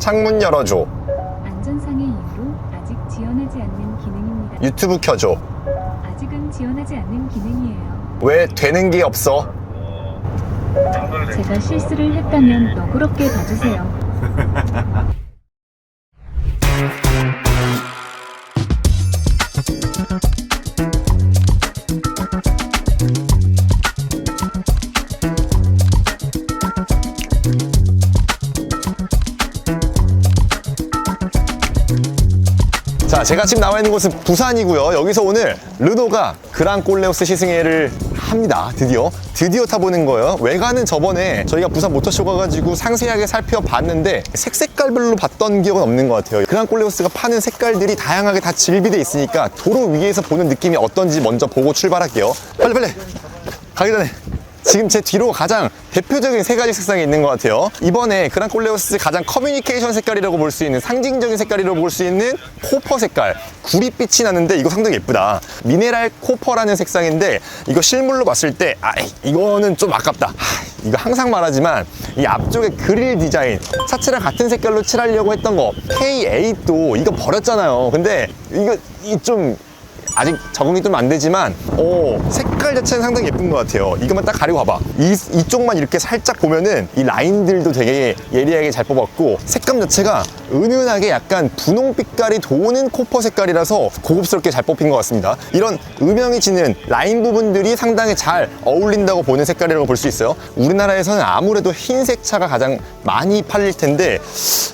창문 열어줘. 안전상의 이유로 아직 지원하지 않는 기능입니다. 유튜브 켜줘. 아직은 지원하지 않는 기능이에요. 왜 되는 게 없어? 제가 실수를 했다면 너그럽게 봐주세요. 자, 제가 지금 나와 있는 곳은 부산이고요. 여기서 오늘 르노가 그랑콜레오스 시승회를 합니다. 드디어 타보는 거예요. 외관은 저번에 저희가 부산 모터쇼 가가지고 상세하게 살펴봤는데 색깔별로 봤던 기억은 없는 것 같아요. 그랑콜레오스가 파는 색깔들이 다양하게 다 질비돼 있으니까 도로 위에서 보는 느낌이 어떤지 먼저 보고 출발할게요. 빨리 가기 전에 지금 제 뒤로 가장 대표적인 세 가지 색상이 있는 것 같아요. 이번에 그랑콜레오스 가장 커뮤니케이션 색깔이라고 볼 수 있는, 상징적인 색깔이라고 볼 수 있는 코퍼 색깔, 구릿빛이 나는데 이거 상당히 예쁘다. 미네랄 코퍼라는 색상인데 이거 실물로 봤을 때 이거는 좀 아깝다. 이거 항상 말하지만 이 앞쪽에 그릴 디자인, 차체랑 같은 색깔로 칠하려고 했던 거 K8도 이거 버렸잖아요. 근데 이거 좀 아직 적응이 좀 안 되지만 색깔 자체는 상당히 예쁜 것 같아요. 이것만 딱 가리고 봐봐. 이쪽만 이렇게 살짝 보면은 이 라인들도 되게 예리하게 잘 뽑았고, 색감 자체가 은은하게 약간 분홍빛깔이 도는 코퍼 색깔이라서 고급스럽게 잘 뽑힌 것 같습니다. 이런 음영이 지는 라인 부분들이 상당히 잘 어울린다고 보는 색깔이라고 볼 수 있어요. 우리나라에서는 아무래도 흰색 차가 가장 많이 팔릴 텐데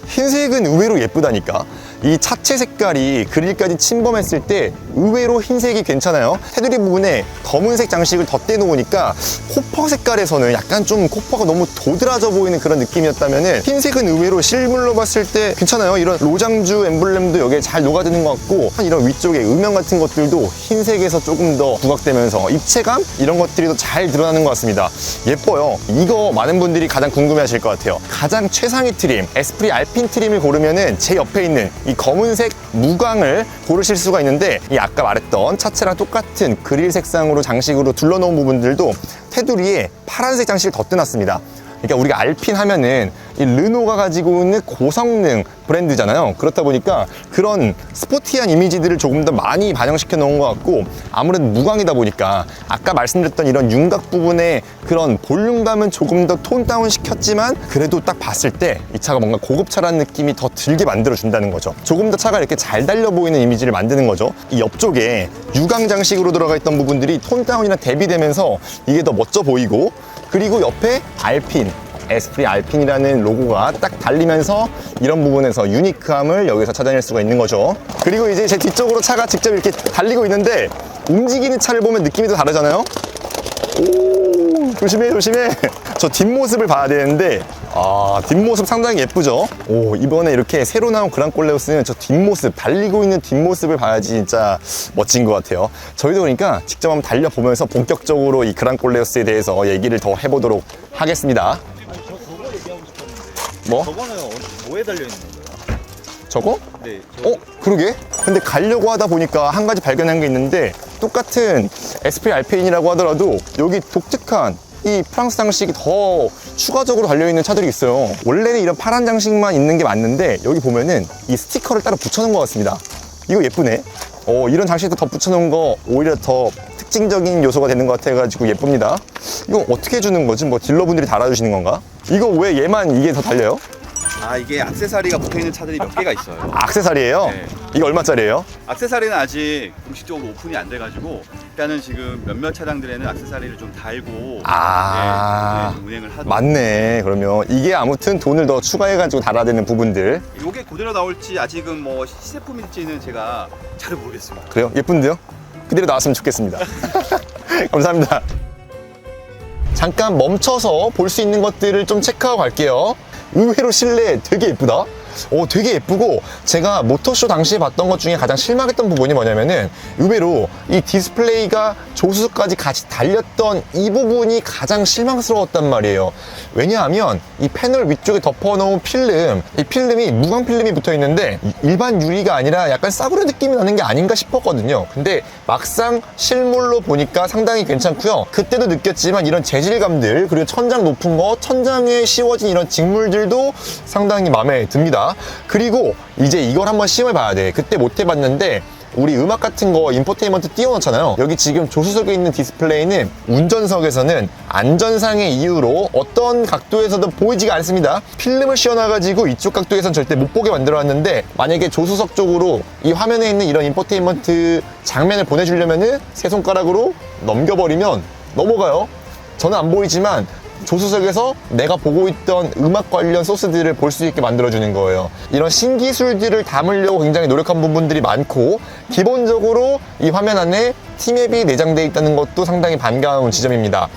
흰색은 의외로 예쁘다니까. 이 차체 색깔이 그릴까지 침범했을 때 의외로 흰색이 괜찮아요. 테두리 부분에 검은색 장식을 덧대 놓으니까 코퍼 색깔에서는 약간 좀 코퍼가 너무 도드라져 보이는 그런 느낌이었다면은 흰색은 의외로 실물로 봤을 때 괜찮아요. 이런 로장주 엠블렘도 여기에 잘 녹아드는 것 같고, 이런 위쪽에 음영 같은 것들도 흰색에서 조금 더 부각되면서 입체감 이런 것들이 더 잘 드러나는 것 같습니다. 예뻐요. 이거 많은 분들이 가장 궁금해 하실 것 같아요. 가장 최상위 트림, 에스프리 알핀 트림을 고르면은 제 옆에 있는 이 검은색 무광을 고르실 수가 있는데, 이 아까 말했던 차체랑 똑같은 그릴 색상으로 장식으로 둘러놓은 부분들도 테두리에 파란색 장식을 덧대놨습니다. 그러니까 우리가 알핀 하면은 이 르노가 가지고 있는 고성능 브랜드잖아요. 그렇다 보니까 그런 스포티한 이미지들을 조금 더 많이 반영시켜 놓은 것 같고, 아무래도 무광이다 보니까 아까 말씀드렸던 이런 윤곽 부분의 그런 볼륨감은 조금 더 톤 다운 시켰지만 그래도 딱 봤을 때 이 차가 뭔가 고급차라는 느낌이 더 들게 만들어 준다는 거죠. 조금 더 차가 이렇게 잘 달려 보이는 이미지를 만드는 거죠. 이 옆쪽에 유광 장식으로 들어가 있던 부분들이 톤 다운이랑 대비되면서 이게 더 멋져 보이고, 그리고 옆에 알핀, 에스프리 알핀이라는 로고가 딱 달리면서 이런 부분에서 유니크함을 여기서 찾아낼 수가 있는 거죠. 그리고 이제 제 뒤쪽으로 차가 직접 이렇게 달리고 있는데 움직이는 차를 보면 느낌이 또 다르잖아요. 오, 조심해. 저 뒷모습을 봐야 되는데 뒷모습 상당히 예쁘죠. 이번에 이렇게 새로 나온 그랑콜레오스는 저 뒷모습, 달리고 있는 뒷모습을 봐야지 진짜 멋진 것 같아요. 저희도 그러니까 직접 한번 달려보면서 본격적으로 이 그랑콜레오스에 대해서 얘기를 더 해보도록 하겠습니다. 뭐? 저거는 뭐에 달려있는 건가요? 저거? 네. 그러게? 근데 가려고 하다 보니까 한 가지 발견한 게 있는데, 똑같은 에스프리 알핀이라고 하더라도 여기 독특한 이 프랑스 장식이 더 추가적으로 달려있는 차들이 있어요. 원래는 이런 파란 장식만 있는 게 맞는데 여기 보면은 이 스티커를 따로 붙여놓은 것 같습니다. 이거 예쁘네. 이런 장식도 더 붙여놓은 거 오히려 더 특징적인 요소가 되는 것 같아가지고 예쁩니다. 이거 어떻게 해주는 거지? 뭐 딜러분들이 달아주시는 건가? 이거 왜 얘만 이게 더 달려요? 이게 액세서리가 붙어있는 차들이 몇 개가 있어요. 액세서리예요? 네. 이거 얼마짜리예요? 액세서리는 아직 공식적으로 오픈이 안 돼가지고 일단은 지금 몇몇 차량들에는 액세서리를 좀 달고 좀 운행을 하죠. 맞네. 그러면 이게 아무튼 돈을 더 추가해가지고 달아야 되는 부분들. 이게 그대로 나올지 아직은 뭐 시제품일지는 제가 잘 모르겠습니다. 그래요? 예쁜데요? 그대로 나왔으면 좋겠습니다. 감사합니다. 잠깐 멈춰서 볼 수 있는 것들을 좀 체크하고 갈게요. 의외로 실내 되게 예쁘다. 되게 예쁘고, 제가 모터쇼 당시에 봤던 것 중에 가장 실망했던 부분이 뭐냐면은 의외로 이 디스플레이가 조수석까지 같이 달렸던 이 부분이 가장 실망스러웠단 말이에요. 왜냐하면 이 패널 위쪽에 덮어놓은 필름, 이 필름이 무광 필름이 붙어 있는데 일반 유리가 아니라 약간 싸구려 느낌이 나는 게 아닌가 싶었거든요. 근데 막상 실물로 보니까 상당히 괜찮고요. 그때도 느꼈지만 이런 재질감들, 그리고 천장 높은 거, 천장에 씌워진 이런 직물들도 상당히 마음에 듭니다. 합니다. 그리고 이제 이걸 한번 시험해 봐야 돼. 그때 못 해봤는데 우리 음악 같은 거 인포테인먼트 띄워놓잖아요. 여기 지금 조수석에 있는 디스플레이는 운전석에서는 안전상의 이유로 어떤 각도에서도 보이지가 않습니다. 필름을 씌워놔가지고 이쪽 각도에선 절대 못 보게 만들어놨는데, 만약에 조수석 쪽으로 이 화면에 있는 이런 인포테인먼트 장면을 보내주려면은 세 손가락으로 넘겨버리면 넘어가요. 저는 안 보이지만 조수석에서 내가 보고 있던 음악 관련 소스들을 볼 수 있게 만들어주는 거예요. 이런 신기술들을 담으려고 굉장히 노력한 부분들이 많고, 기본적으로 이 화면 안에 T맵이 내장되어 있다는 것도 상당히 반가운 지점입니다.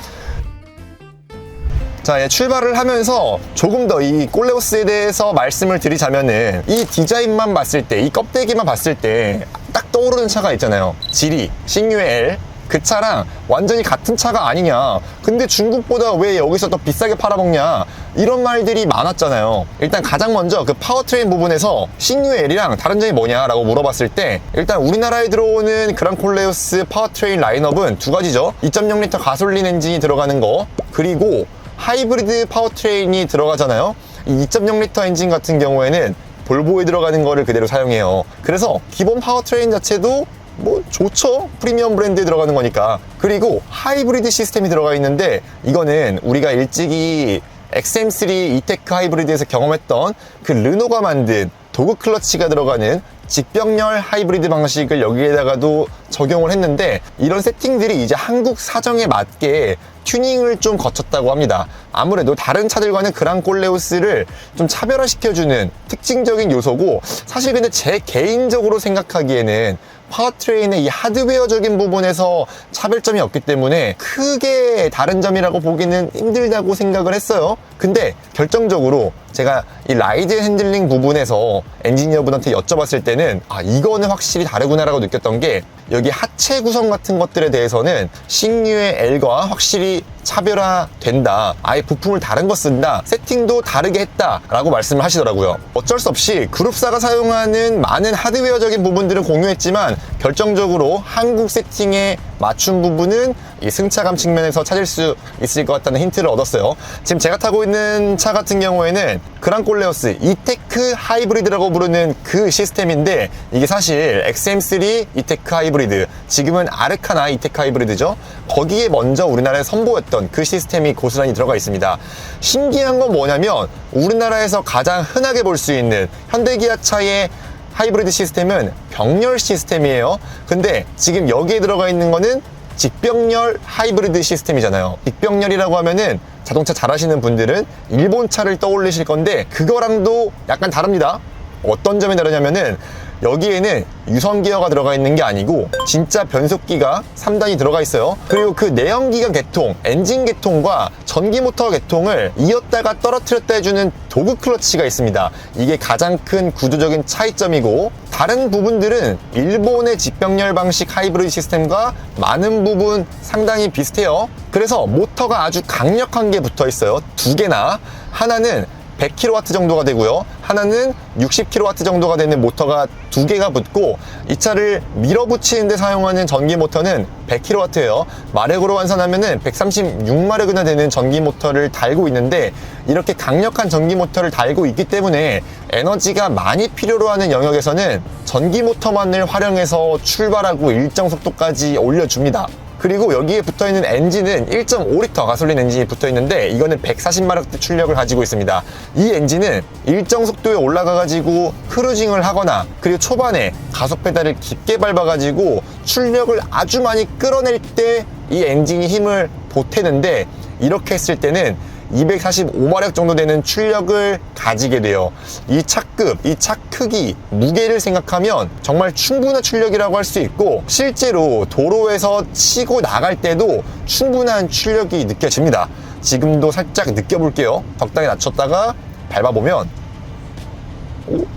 자, 출발을 하면서 조금 더 이 꼴레오스에 대해서 말씀을 드리자면은, 이 디자인만 봤을 때, 이 껍데기만 봤을 때 딱 떠오르는 차가 있잖아요. 지리, 싱유의 L. 그 차랑 완전히 같은 차가 아니냐, 근데 중국보다 왜 여기서 더 비싸게 팔아먹냐, 이런 말들이 많았잖아요. 일단 가장 먼저 그 파워트레인 부분에서 싱유의 L이랑 다른 점이 뭐냐라고 물어봤을 때, 일단 우리나라에 들어오는 그랑콜레오스 파워트레인 라인업은 두 가지죠. 2.0L 가솔린 엔진이 들어가는 거, 그리고 하이브리드 파워트레인이 들어가잖아요. 이 2.0L 엔진 같은 경우에는 볼보에 들어가는 거를 그대로 사용해요. 그래서 기본 파워트레인 자체도 뭐 좋죠. 프리미엄 브랜드에 들어가는 거니까. 그리고 하이브리드 시스템이 들어가 있는데, 이거는 우리가 일찍이 XM3 이테크 하이브리드에서 경험했던 그 르노가 만든 도그 클러치가 들어가는 직병렬 하이브리드 방식을 여기에다가도 적용을 했는데, 이런 세팅들이 이제 한국 사정에 맞게 튜닝을 좀 거쳤다고 합니다. 아무래도 다른 차들과는 그랑콜레오스를 좀 차별화시켜주는 특징적인 요소고, 사실 근데 제 개인적으로 생각하기에는 파워트레인의 이 하드웨어적인 부분에서 차별점이 없기 때문에 크게 다른 점이라고 보기는 힘들다고 생각을 했어요. 근데 결정적으로 제가 이 라이드 핸들링 부분에서 엔지니어분한테 여쭤봤을 때는, 아, 이거는 확실히 다르구나라고 느꼈던 게, 여기 하체 구성 같은 것들에 대해서는 싱유의 L과 확실히 차별화된다. 아예 부품을 다른 거 쓴다. 세팅도 다르게 했다. 라고 말씀을 하시더라고요. 어쩔 수 없이 그룹사가 사용하는 많은 하드웨어적인 부분들은 공유했지만, 결정적으로 한국 세팅에 맞춘 부분은 이 승차감 측면에서 찾을 수 있을 것 같다는 힌트를 얻었어요. 지금 제가 타고 있는 차 같은 경우에는 그랑콜레오스 이테크 하이브리드라고 부르는 그 시스템인데, 이게 사실 XM3 이테크 하이브리드, 지금은 아르카나 이테크 하이브리드죠. 거기에 먼저 우리나라에 선보였던 그 시스템이 고스란히 들어가 있습니다. 신기한 건 뭐냐면, 우리나라에서 가장 흔하게 볼 수 있는 현대기아차의 하이브리드 시스템은 병렬 시스템이에요. 근데 지금 여기에 들어가 있는 거는 직병렬 하이브리드 시스템이잖아요. 직병렬이라고 하면은 자동차 잘 하시는 분들은 일본 차를 떠올리실 건데, 그거랑도 약간 다릅니다. 어떤 점이 다르냐면은, 여기에는 유선기어가 들어가 있는 게 아니고 진짜 변속기가 3단이 들어가 있어요. 그리고 그 내연기관 계통, 엔진 계통과 전기모터 계통을 이었다가 떨어뜨렸다 해주는 도그 클러치가 있습니다. 이게 가장 큰 구조적인 차이점이고, 다른 부분들은 일본의 직병렬 방식 하이브리드 시스템과 많은 부분 상당히 비슷해요. 그래서 모터가 아주 강력한 게 붙어 있어요. 두 개나. 하나는 100kW 정도가 되고요, 하나는 60kW 정도가 되는 모터가 두 개가 붙고, 이 차를 밀어붙이는 데 사용하는 전기 모터는 100kW예요. 마력으로 환산하면은 136마력이나 되는 전기 모터를 달고 있는데, 이렇게 강력한 전기 모터를 달고 있기 때문에 에너지가 많이 필요로 하는 영역에서는 전기 모터만을 활용해서 출발하고 일정 속도까지 올려줍니다. 그리고 여기에 붙어있는 엔진은 1.5L 가솔린 엔진이 붙어있는데, 이거는 140마력대 출력을 가지고 있습니다. 이 엔진은 일정 속도에 올라가가지고 크루징을 하거나, 그리고 초반에 가속 페달을 깊게 밟아가지고 출력을 아주 많이 끌어낼 때 이 엔진이 힘을 보태는데, 이렇게 했을 때는 245마력 정도 되는 출력을 가지게 돼요. 이 차급, 이 차 크기, 무게를 생각하면 정말 충분한 출력이라고 할 수 있고, 실제로 도로에서 치고 나갈 때도 충분한 출력이 느껴집니다. 지금도 살짝 느껴볼게요. 적당히 낮췄다가 밟아보면,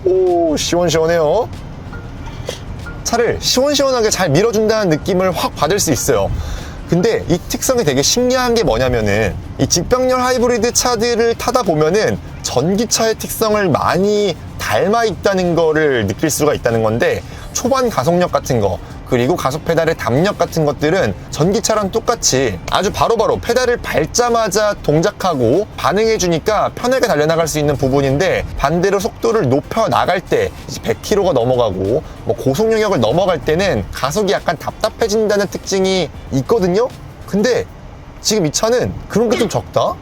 오, 시원시원해요. 차를 시원시원하게 잘 밀어준다는 느낌을 확 받을 수 있어요. 근데 이 특성이 되게 신기한 게 뭐냐면은, 이 직병렬 하이브리드 차들을 타다 보면은 전기차의 특성을 많이 닮아 있다는 거를 느낄 수가 있다는 건데, 초반 가속력 같은 거, 그리고 가속 페달의 담력 같은 것들은 전기차랑 똑같이 아주 바로바로 페달을 밟자마자 동작하고 반응해주니까 편하게 달려나갈 수 있는 부분인데, 반대로 속도를 높여 나갈 때 100km가 넘어가고 뭐 고속 영역을 넘어갈 때는 가속이 약간 답답해진다는 특징이 있거든요. 근데 지금 이 차는 그런 게 좀 적다?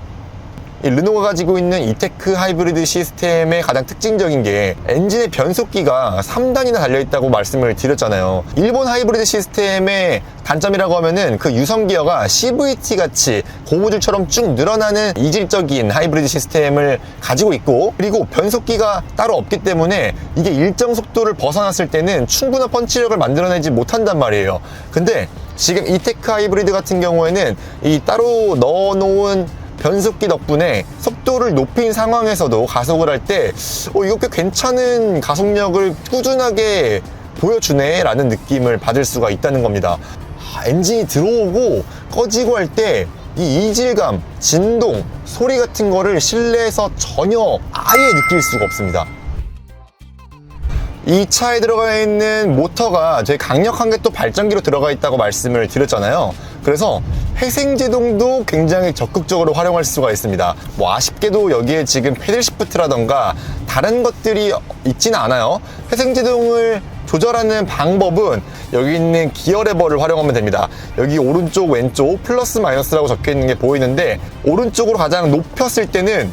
이 르노가 가지고 있는 이테크 하이브리드 시스템의 가장 특징적인 게 엔진의 변속기가 3단이나 달려있다고 말씀을 드렸잖아요. 일본 하이브리드 시스템의 단점이라고 하면은 그 유성 기어가 CVT 같이 고무줄처럼 쭉 늘어나는 이질적인 하이브리드 시스템을 가지고 있고, 그리고 변속기가 따로 없기 때문에 이게 일정 속도를 벗어났을 때는 충분한 펀치력을 만들어내지 못한단 말이에요. 근데 지금 이테크 하이브리드 같은 경우에는 이 따로 넣어놓은 변속기 덕분에 속도를 높인 상황에서도 가속을 할 때 이거 꽤 괜찮은 가속력을 꾸준하게 보여주네 라는 느낌을 받을 수가 있다는 겁니다. 엔진이 들어오고 꺼지고 할 때 이 이질감, 진동, 소리 같은 거를 실내에서 전혀 아예 느낄 수가 없습니다. 이 차에 들어가 있는 모터가 되게 강력한 게 또 발전기로 들어가 있다고 말씀을 드렸잖아요. 그래서 회생제동도 굉장히 적극적으로 활용할 수가 있습니다. 뭐 아쉽게도 여기에 지금 패들 시프트라던가 다른 것들이 있지는 않아요. 회생제동을 조절하는 방법은 여기 있는 기어 레버를 활용하면 됩니다. 여기 오른쪽 왼쪽 플러스 마이너스라고 적혀 있는 게 보이는데, 오른쪽으로 가장 높였을 때는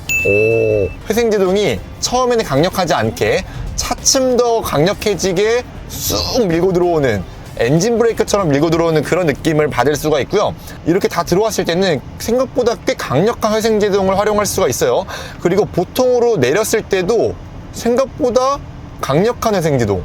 회생제동이 처음에는 강력하지 않게 차츰 더 강력해지게 쑥 밀고 들어오는, 엔진 브레이크처럼 밀고 들어오는 그런 느낌을 받을 수가 있고요. 이렇게 다 들어왔을 때는 생각보다 꽤 강력한 회생제동을 활용할 수가 있어요. 그리고 보통으로 내렸을 때도 생각보다 강력한 회생제동.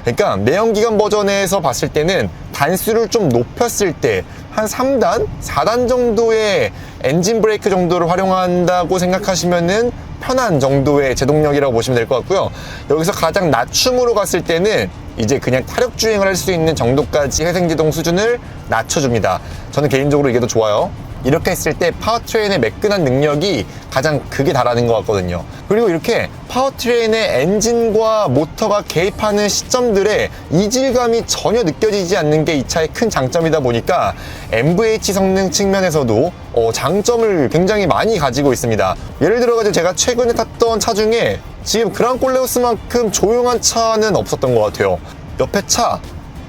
그러니까 내연기관 버전에서 봤을 때는 단수를 좀 높였을 때 한 3단, 4단 정도의 엔진 브레이크 정도를 활용한다고 생각하시면은 편한 정도의 제동력이라고 보시면 될 것 같고요. 여기서 가장 낮춤으로 갔을 때는 이제 그냥 타력 주행을 할 수 있는 정도까지 회생제동 수준을 낮춰줍니다. 저는 개인적으로 이게 더 좋아요. 이렇게 했을 때 파워트레인의 매끈한 능력이 가장 극에 달하는 것 같거든요. 그리고 이렇게 파워트레인의 엔진과 모터가 개입하는 시점들에 이질감이 전혀 느껴지지 않는 게 이 차의 큰 장점이다 보니까 MVH 성능 측면에서도 장점을 굉장히 많이 가지고 있습니다. 예를 들어가지고 제가 최근에 탔던 차 중에 지금 그랑콜레오스만큼 조용한 차는 없었던 것 같아요. 옆에 차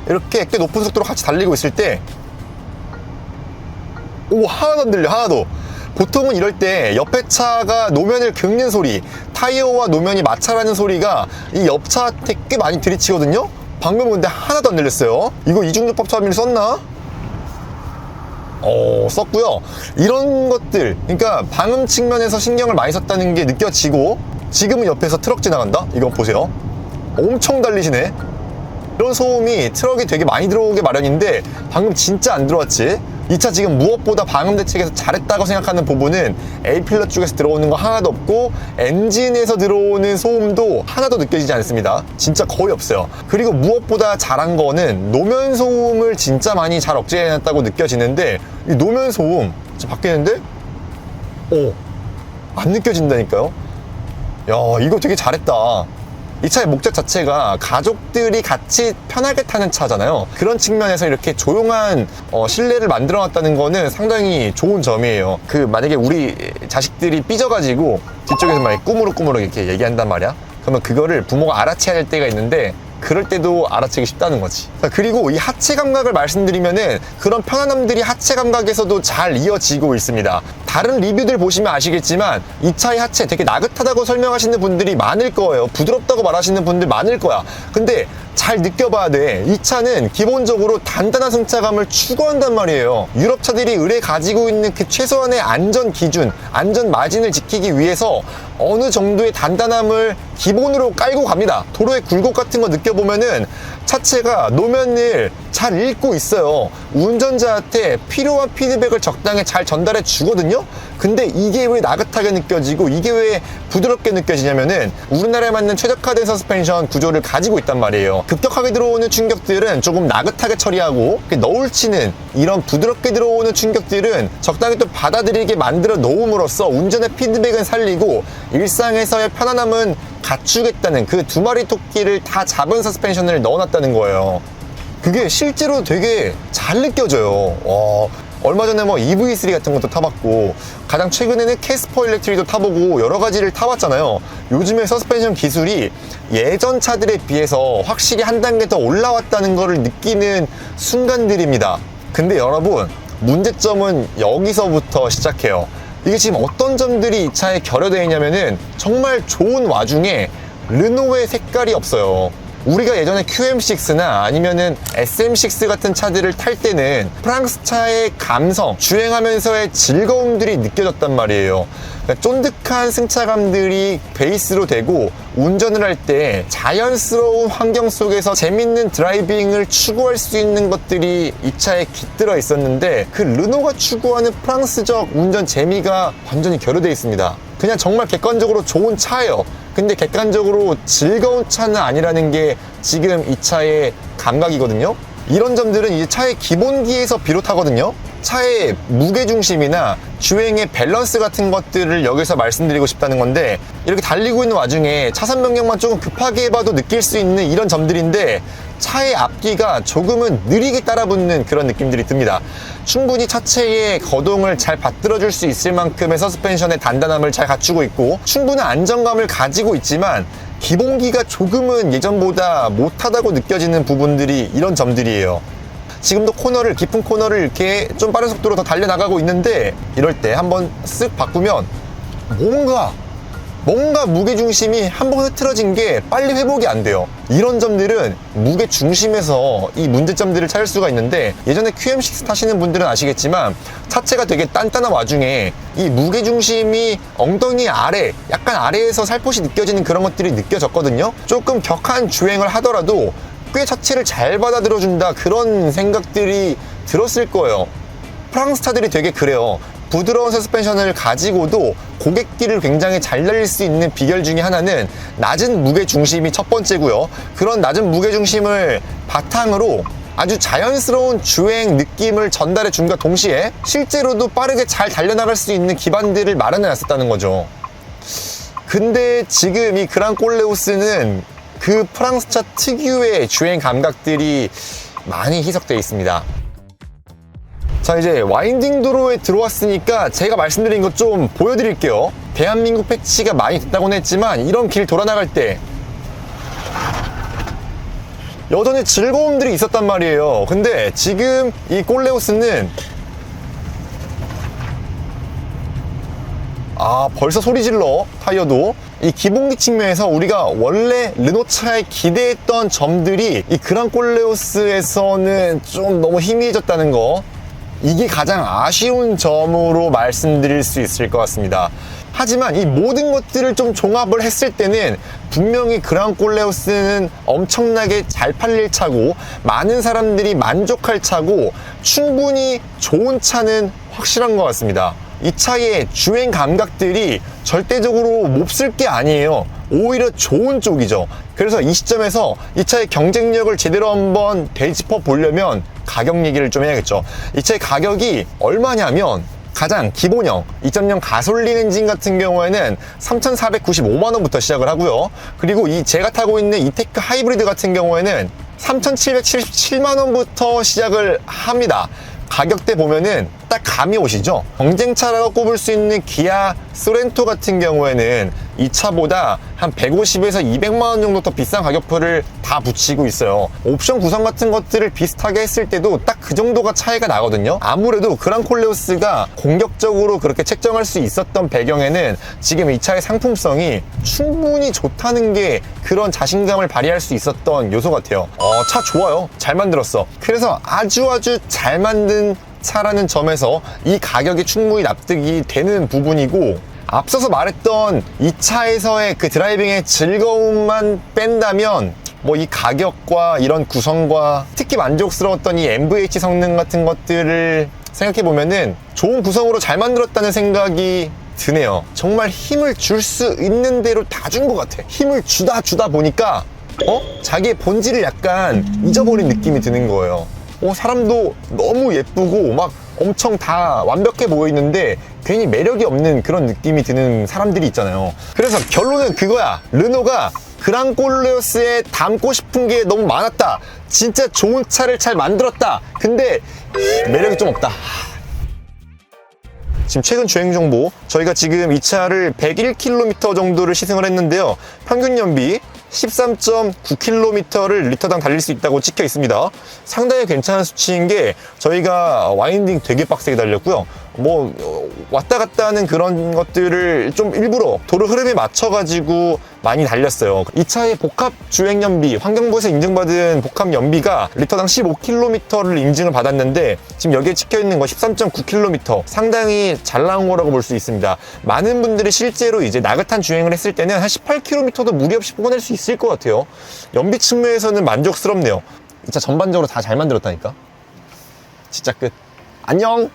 이렇게 꽤 높은 속도로 같이 달리고 있을 때 하나도 안 들려, 하나도. 보통은 이럴 때 옆에 차가 노면을 긁는 소리, 타이어와 노면이 마찰하는 소리가 이 옆차한테 꽤 많이 들이치거든요? 방금 근데 하나도 안 들렸어요. 이거 이중접합 차비를 썼나? 썼고요. 이런 것들, 그러니까 방음 측면에서 신경을 많이 썼다는 게 느껴지고, 지금은 옆에서 트럭 지나간다? 이거 보세요. 엄청 달리시네. 이런 소음이 트럭이 되게 많이 들어오게 마련인데 방금 진짜 안 들어왔지? 이 차 지금 무엇보다 방음 대책에서 잘했다고 생각하는 부분은 A필러 쪽에서 들어오는 거 하나도 없고, 엔진에서 들어오는 소음도 하나도 느껴지지 않습니다. 진짜 거의 없어요. 그리고 무엇보다 잘한 거는 노면 소음을 진짜 많이 잘 억제해놨다고 느껴지는데, 이 노면 소음 진짜 바뀌는데 안 느껴진다니까요. 야, 이거 되게 잘했다. 이 차의 목적 자체가 가족들이 같이 편하게 타는 차잖아요. 그런 측면에서 이렇게 조용한 실내를 만들어 놨다는 거는 상당히 좋은 점이에요. 만약에 우리 자식들이 삐져가지고 뒤쪽에서 막 꾸무룩꾸무룩 이렇게 얘기한단 말이야. 그러면 그거를 부모가 알아채야 될 때가 있는데, 그럴 때도 알아채기 쉽다는 거지. 그리고 이 하체 감각을 말씀드리면은 그런 편안함들이 하체 감각에서도 잘 이어지고 있습니다. 다른 리뷰들 보시면 아시겠지만 이 차의 하체 되게 나긋하다고 설명하시는 분들이 많을 거예요. 부드럽다고 말하시는 분들 많을 거야. 근데 잘 느껴봐야 돼. 이 차는 기본적으로 단단한 승차감을 추구한단 말이에요. 유럽 차들이 의뢰 가지고 있는 그 최소한의 안전 기준, 안전 마진을 지키기 위해서 어느 정도의 단단함을 기본으로 깔고 갑니다. 도로의 굴곡 같은 거 느껴보면은 차체가 노면을 잘 읽고 있어요. 운전자한테 필요한 피드백을 적당히 잘 전달해 주거든요. 근데 이게 왜 나긋하게 느껴지고 이게 왜 부드럽게 느껴지냐면은 우리나라에 맞는 최적화된 서스펜션 구조를 가지고 있단 말이에요. 급격하게 들어오는 충격들은 조금 나긋하게 처리하고, 너울 치는 이런 부드럽게 들어오는 충격들은 적당히 또 받아들이게 만들어 놓음으로써 운전의 피드백은 살리고 일상에서의 편안함은 갖추겠다는 그 두 마리 토끼를 다 잡은 서스펜션을 넣어놨다는 거예요. 그게 실제로 되게 잘 느껴져요. 얼마 전에 뭐 EV3 같은 것도 타봤고, 가장 최근에는 캐스퍼 일렉트릭도 타보고 여러 가지를 타봤잖아요. 요즘에 서스펜션 기술이 예전 차들에 비해서 확실히 한 단계 더 올라왔다는 것을 느끼는 순간들입니다. 근데 여러분, 문제점은 여기서부터 시작해요. 이게 지금 어떤 점들이 이 차에 결여되어 있냐면은 정말 좋은 와중에 르노의 색깔이 없어요. 우리가 예전에 QM6나 아니면은 SM6 같은 차들을 탈 때는 프랑스 차의 감성, 주행하면서의 즐거움들이 느껴졌단 말이에요. 그러니까 쫀득한 승차감들이 베이스로 되고 운전을 할 때 자연스러운 환경 속에서 재밌는 드라이빙을 추구할 수 있는 것들이 이 차에 깃들어 있었는데, 그 르노가 추구하는 프랑스적 운전 재미가 완전히 결여되어 있습니다. 그냥 정말 객관적으로 좋은 차예요. 근데 객관적으로 즐거운 차는 아니라는 게 지금 이 차의 감각이거든요. 이런 점들은 이제 차의 기본기에서 비롯하거든요. 차의 무게중심이나 주행의 밸런스 같은 것들을 여기서 말씀드리고 싶다는 건데, 이렇게 달리고 있는 와중에 차선 변경만 조금 급하게 해봐도 느낄 수 있는 이런 점들인데, 차의 앞뒤가 조금은 느리게 따라붙는 그런 느낌들이 듭니다. 충분히 차체의 거동을 잘 받들어줄 수 있을 만큼의 서스펜션의 단단함을 잘 갖추고 있고, 충분한 안정감을 가지고 있지만 기본기가 조금은 예전보다 못하다고 느껴지는 부분들이 이런 점들이에요. 지금도 코너를, 깊은 코너를 이렇게 좀 빠른 속도로 더 달려나가고 있는데, 이럴 때 한번 쓱 바꾸면 뭔가 무게중심이 한번 흐트러진 게 빨리 회복이 안 돼요. 이런 점들은 무게중심에서 이 문제점들을 찾을 수가 있는데, 예전에 QM6 타시는 분들은 아시겠지만 차체가 되게 단단한 와중에 이 무게중심이 엉덩이 아래, 약간 아래에서 살포시 느껴지는 그런 것들이 느껴졌거든요. 조금 격한 주행을 하더라도 꽤 차체를 잘 받아들여준다, 그런 생각들이 들었을 거예요. 프랑스 차들이 되게 그래요. 부드러운 서스펜션을 가지고도 고객길을 굉장히 잘 날릴 수 있는 비결 중에 하나는 낮은 무게중심이 첫 번째고요. 그런 낮은 무게중심을 바탕으로 아주 자연스러운 주행 느낌을 전달해 준과 동시에 실제로도 빠르게 잘 달려나갈 수 있는 기반들을 마련해 놨었다는 거죠. 근데 지금 이 그랑콜레오스는 그 프랑스차 특유의 주행 감각들이 많이 희석되어 있습니다. 자, 이제 와인딩 도로에 들어왔으니까 제가 말씀드린 것 좀 보여드릴게요. 대한민국 패치가 많이 됐다고는 했지만 이런 길 돌아나갈 때 여전히 즐거움들이 있었단 말이에요. 근데 지금 이 콜레오스는 벌써 소리 질러. 타이어도 이 기본기 측면에서 우리가 원래 르노차에 기대했던 점들이 이 그랑콜레오스에서는 좀 너무 희미해졌다는 거, 이게 가장 아쉬운 점으로 말씀드릴 수 있을 것 같습니다. 하지만 이 모든 것들을 좀 종합을 했을 때는 분명히 그랑콜레오스는 엄청나게 잘 팔릴 차고 많은 사람들이 만족할 차고 충분히 좋은 차는 확실한 것 같습니다. 이 차의 주행 감각들이 절대적으로 몹쓸 게 아니에요. 오히려 좋은 쪽이죠. 그래서 이 시점에서 이 차의 경쟁력을 제대로 한번 되짚어 보려면 가격 얘기를 좀 해야겠죠. 이 차의 가격이 얼마냐면 가장 기본형 2.0 가솔린 엔진 같은 경우에는 3,495만원부터 시작을 하고요. 그리고 이 제가 타고 있는 이테크 하이브리드 같은 경우에는 3,777만원부터 시작을 합니다. 가격대 보면은 딱 감이 오시죠? 경쟁차라고 꼽을 수 있는 기아 소렌토 같은 경우에는 이 차보다 한 150에서 200만원 정도 더 비싼 가격표를 다 붙이고 있어요. 옵션 구성 같은 것들을 비슷하게 했을 때도 딱 그 정도가 차이가 나거든요. 아무래도 그랑콜레오스가 공격적으로 그렇게 책정할 수 있었던 배경에는 지금 이 차의 상품성이 충분히 좋다는 게 그런 자신감을 발휘할 수 있었던 요소 같아요. 차 좋아요. 잘 만들었어. 그래서 아주 잘 만든 차라는 점에서 이 가격이 충분히 납득이 되는 부분이고, 앞서서 말했던 이 차에서의 그 드라이빙의 즐거움만 뺀다면 뭐 이 가격과 이런 구성과 특히 만족스러웠던 이 MVH 성능 같은 것들을 생각해보면은 좋은 구성으로 잘 만들었다는 생각이 드네요. 정말 힘을 줄 수 있는 대로 다 준 것 같아. 힘을 주다 보니까 자기의 본질을 약간 잊어버린 느낌이 드는 거예요. 사람도 너무 예쁘고 막 엄청 다 완벽해 보이는데 괜히 매력이 없는 그런 느낌이 드는 사람들이 있잖아요. 그래서 결론은 그거야. 르노가 그랑콜레오스에 담고 싶은 게 너무 많았다. 진짜 좋은 차를 잘 만들었다. 근데 매력이 좀 없다. 지금 최근 주행 정보, 저희가 지금 이 차를 101km 정도를 시승을 했는데요. 평균 연비 13.9km를 리터당 달릴 수 있다고 찍혀 있습니다. 상당히 괜찮은 수치인 게 저희가 와인딩 되게 빡세게 달렸고요. 뭐 왔다 갔다 하는 그런 것들을 좀 일부러 도로 흐름에 맞춰가지고 많이 달렸어요. 이 차의 복합 주행 연비, 환경부에서 인증받은 복합 연비가 리터당 15km를 인증을 받았는데 지금 여기에 찍혀 있는 거 13.9km, 상당히 잘 나온 거라고 볼 수 있습니다. 많은 분들이 실제로 이제 나긋한 주행을 했을 때는 한 18km도 무리 없이 뽑아낼 수 있을 것 같아요. 연비 측면에서는 만족스럽네요. 이 차 전반적으로 다 잘 만들었다니까. 진짜 끝. 안녕.